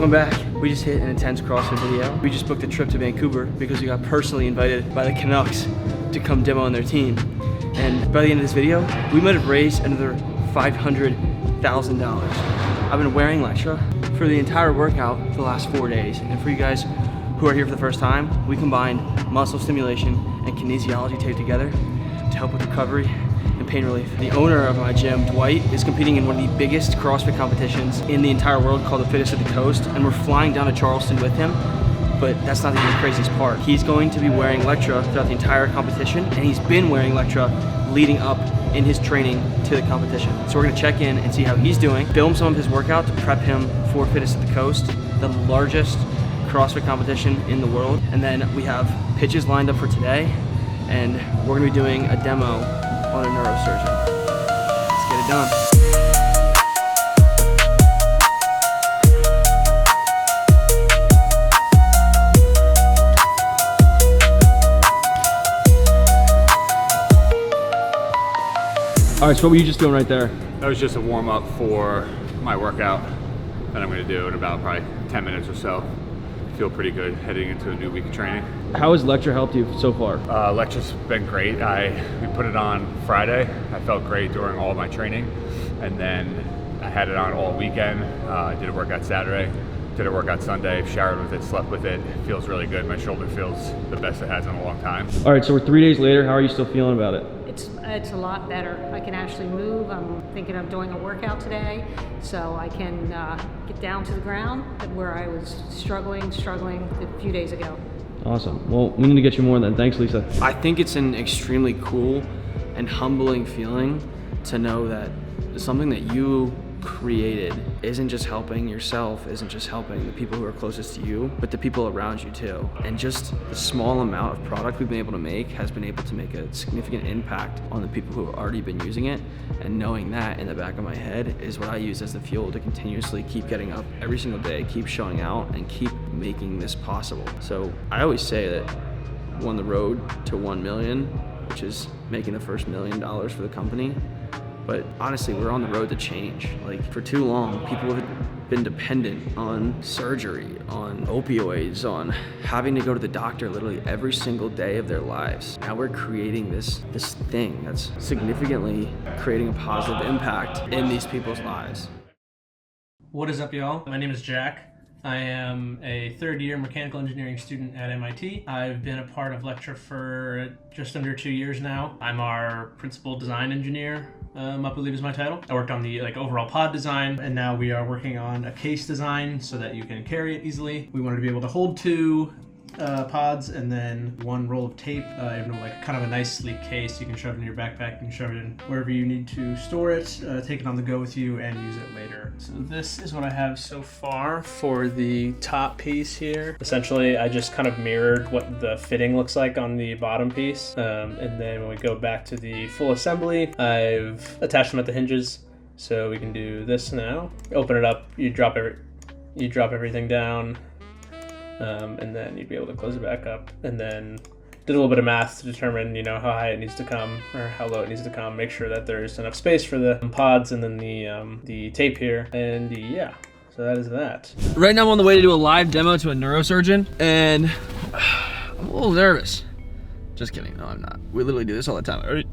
Welcome back. We just hit an intense CrossFit video. We just booked a trip to Vancouver because we got personally invited by the Canucks to come demo on their team. And by the end of this video, we might have raised another $500,000. I've been wearing Lectra for the entire workout for the last 4 days. And for you guys who are here for the first time, we combined muscle stimulation and kinesiology tape together to help with recovery and pain relief. The owner of my gym, Dwight, is competing in one of the biggest CrossFit competitions in the entire world called the Fittest of the Coast, and we're flying down to Charleston with him. But that's not even the craziest part. He's going to be wearing Lectra throughout the entire competition, and he's been wearing Lectra leading up in his training to the competition. So we're gonna check in and see how he's doing, film some of his workout to prep him for Fittest of the Coast, the largest CrossFit competition in the world. And then we have pitches lined up for today, and we're gonna be doing a demo on a neurosurgeon. Let's get it done. All right, so what were you just doing right there? That was just a warm up for my workout that I'm gonna do in about probably 10 minutes or so. Feel pretty good heading into a new week of training. How has Lectra helped you so far? Lectra's been great. We put it on Friday. I felt great during all of my training. And then I had it on all weekend. Did a workout Saturday, did a workout Sunday, showered with it, slept with it. It feels really good. My shoulder feels the best it has in a long time. All right, so we're 3 days later. How are you still feeling about it? It's a lot better. I can actually move. I'm thinking of doing a workout today, so I can get down to the ground where I was struggling a few days ago. Awesome. Well, we need to get you more then. Thanks, Lisa. I think it's an extremely cool and humbling feeling to know that something that you created isn't just helping yourself, isn't just helping the people who are closest to you, but the people around you too. And just the small amount of product we've been able to make has been able to make a significant impact on the people who have already been using it. And knowing that in the back of my head is what I use as the fuel to continuously keep getting up every single day, keep showing out, and keep making this possible. So I always say that we're on the road to 1 million, which is making the first $1 million for the company. But honestly, we're on the road to change. Like, for too long, people have been dependent on surgery, on opioids, on having to go to the doctor literally every single day of their lives. Now we're creating this thing that's significantly creating a positive impact in these people's lives. What is up, y'all? My name is Jack. I am a third-year mechanical engineering student at MIT. I've been a part of Lectra for just under 2 years now. I'm our principal design engineer, I believe is my title. I worked on the overall pod design, and now we are working on a case design so that you can carry it easily. We wanted to be able to hold 2 pods and then 1 roll of tape, kind of a nice sleek case. You can shove it in your backpack, you can shove it in wherever you need to store it, take it on the go with you, and use it later. So this is what I have so far for the top piece here. Essentially, I just kind of mirrored what the fitting looks like on the bottom piece, and then when we go back to the full assembly, I've attached them at the hinges, so we can do this now. Open it up, you drop everything down, and then you'd be able to close it back up. And then did a little bit of math to determine, how high it needs to come or how low it needs to come. Make sure that there's enough space for the pods and then the tape here. And yeah, so that is that. Right now I'm on the way to do a live demo to a neurosurgeon, and I'm a little nervous. Just kidding. No, I'm not. We literally do this all the time.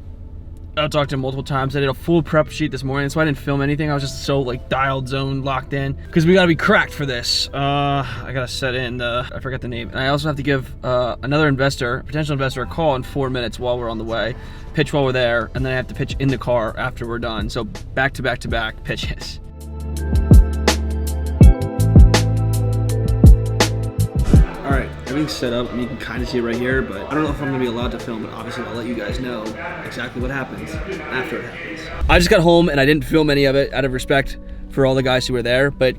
I've talked to him multiple times. I did a full prep sheet this morning, so I didn't film anything. I was just so dialed, zoned, locked in, because we gotta be cracked for this. I gotta set in I forgot the name. And I also have to give another potential investor, a call in 4 minutes while we're on the way, pitch while we're there, and then I have to pitch in the car after we're done. So back to back to back pitches. All right, everything's set up, and you can kind of see it right here, but I don't know if I'm gonna be allowed to film, but obviously I'll let you guys know exactly what happens after it happens. I just got home and I didn't film any of it out of respect for all the guys who were there, but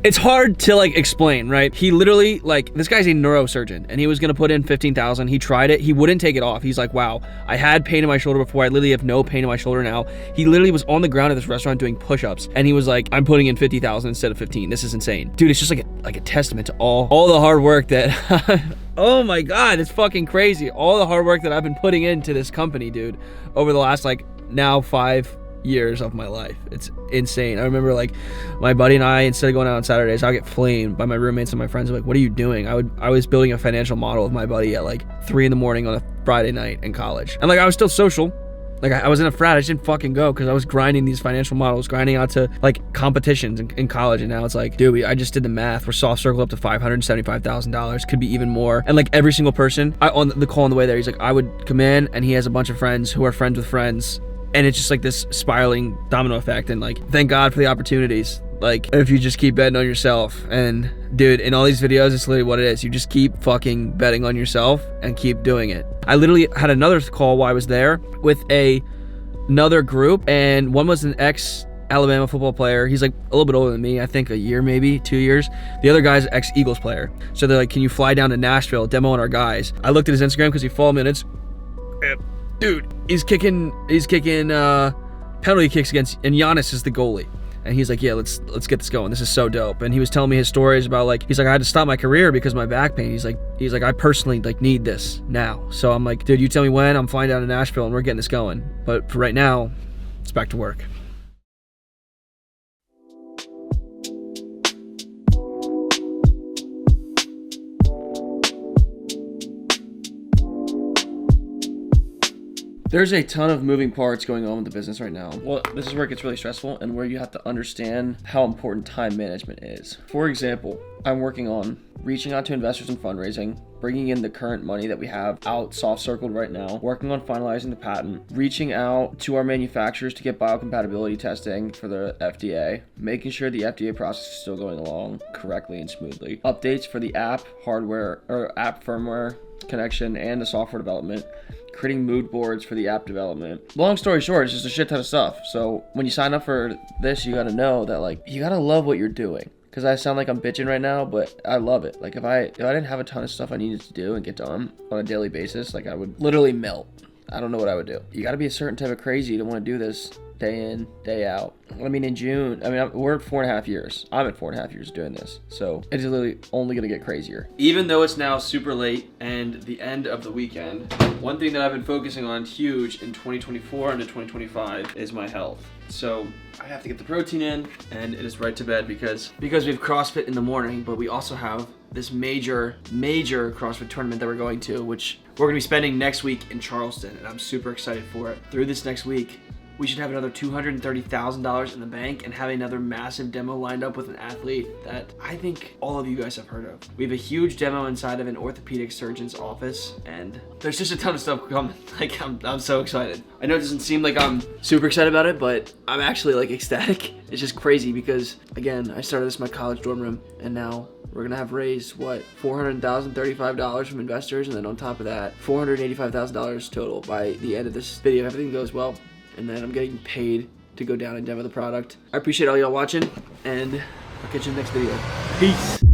it's hard to explain, right? He literally, this guy's a neurosurgeon, and he was gonna put in 15,000. He tried it, he wouldn't take it off. He's like, wow, I had pain in my shoulder before, I literally have no pain in my shoulder now. He literally was on the ground at this restaurant doing push-ups, and he was like, I'm putting in 50,000 instead of 15. This is insane. Dude, it's just like a testament to all the hard work that, oh my God, it's fucking crazy. All the hard work that I've been putting into this company, dude, over the last now 5 years of my life. It's insane. I remember like my buddy and I, instead of going out on Saturdays, I'd get flamed by my roommates and my friends. Like, what are you doing? I was building a financial model with my buddy at like 3 a.m. on a Friday night in college. And like, I was still social. Like, I was in a frat, I just didn't fucking go because I was grinding these financial models, grinding out to like competitions in college. And now it's like, dude, I just did the math. We're soft circled up to $575,000, could be even more. And like every single person, on the call on the way there, he's like, I would come in and he has a bunch of friends who are friends with friends. And it's just like this spiraling domino effect. And like, thank God for the opportunities. Like, if you just keep betting on yourself. And dude, in all these videos, it's literally what it is. You just keep fucking betting on yourself and keep doing it. I literally had another call while I was there with another group, and one was an ex-Alabama football player. He's like a little bit older than me, I think a year, maybe 2 years. The other guy's an ex-Eagles player. So they're like, can you fly down to Nashville, demo on our guys? I looked at his Instagram because he followed me, and it's, dude, he's kicking penalty kicks against, and Giannis is the goalie. And he's like, yeah, let's get this going. This is so dope. And he was telling me his stories about like, he's like, I had to stop my career because of my back pain. He's like, I personally like need this now. So I'm like, dude, you tell me when. I'm flying down to Nashville and we're getting this going. But for right now, it's back to work. There's a ton of moving parts going on with the business right now. Well, this is where it gets really stressful and where you have to understand how important time management is. For example, I'm working on reaching out to investors and fundraising, bringing in the current money that we have out soft circled right now, working on finalizing the patent, reaching out to our manufacturers to get biocompatibility testing for the FDA, making sure the FDA process is still going along correctly and smoothly, updates for the app hardware or app firmware connection and the software development, creating mood boards for the app development. Long story short, it's just a shit ton of stuff. So when you sign up for this, you gotta know that like, you gotta love what you're doing. Cause I sound like I'm bitching right now, but I love it. Like if I didn't have a ton of stuff I needed to do and get done on a daily basis, like I would literally melt. I don't know what I would do. You gotta be a certain type of crazy to wanna do this day in, day out. I mean, in June, we're at 4.5 years. I'm at 4.5 years doing this. So it's literally only gonna get crazier. Even though it's now super late and the end of the weekend, one thing that I've been focusing on huge in 2024 and in 2025 is my health. So I have to get the protein in, and it is right to bed because we have CrossFit in the morning, but we also have this major CrossFit tournament that we're going to, which we're gonna be spending next week in Charleston, and I'm super excited for it. Through this next week, we should have another $230,000 in the bank and have another massive demo lined up with an athlete that I think all of you guys have heard of. We have a huge demo inside of an orthopedic surgeon's office, and there's just a ton of stuff coming. Like, I'm so excited. I know it doesn't seem like I'm super excited about it, but I'm actually like ecstatic. It's just crazy because, again, I started this in my college dorm room, and now we're gonna have raised, what, $435 from investors, and then on top of that, $485,000 total by the end of this video. If everything goes well, and then I'm getting paid to go down and demo the product. I appreciate all y'all watching, and I'll catch you in the next video. Peace.